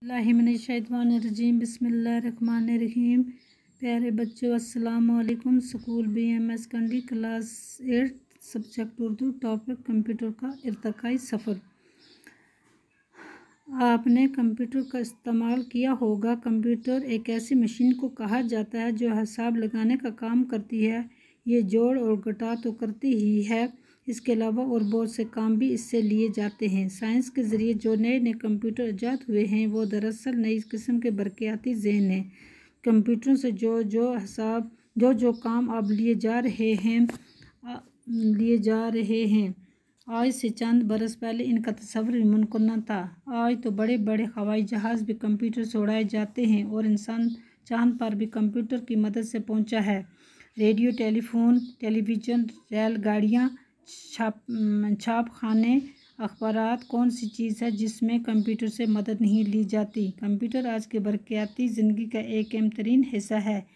बिस्मिल्लाहिर्रहमानिर्रहीम बिस्मिल्लाहिर्रहमानिर्रहीम। प्यारे बच्चों, अस्सलाम वालेकुम। स्कूल BMS कंडी class 8 subject Urdu, topic computer का इर्तिकाई सफ़र। आपने कंप्यूटर का इस्तेमाल किया होगा। कंप्यूटर एक ऐसी मशीन को कहा जाता है जो हिसाब लगाने का काम करती है। ये जोड़ और घटा तो करती ही है, इसके अलावा और बहुत से काम भी इससे लिए जाते हैं। साइंस के ज़रिए जो नए नए कंप्यूटर ईजाद हुए हैं वो दरअसल नई किस्म के बरक़ियाती ज़हन हैं। कंप्यूटरों से जो काम अब लिए जा रहे हैं आज से चंद बरस पहले इनका तस्वुर भी मुमकिन न था। आज तो बड़े बड़े हवाई जहाज़ भी कंप्यूटर से उड़ाए जाते हैं और इंसान चांद पर भी कंप्यूटर की मदद से पहुंचा है। रेडियो, टेलीफोन, टेलीविज़न, रेलगाड़ियाँ, छापखाने, अखबारात, कौन सी चीज़ है जिसमें कंप्यूटर से मदद नहीं ली जाती। कंप्यूटर आज के बरक़ियाती ज़िंदगी का एक अहम तरीन हिस्सा है।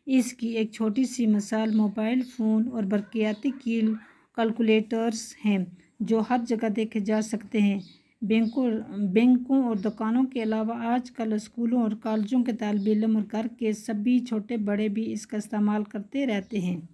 इसकी एक छोटी सी मिसाल मोबाइल फ़ोन और बरक़ियाती कैलकुलेटर्स हैं जो हर जगह देखे जा सकते हैं। बैंकों और दुकानों के अलावा आजकल स्कूलों और कॉलेजों के तालिब इल्म और घर के सभी छोटे बड़े भी इसका इस्तेमाल करते रहते हैं।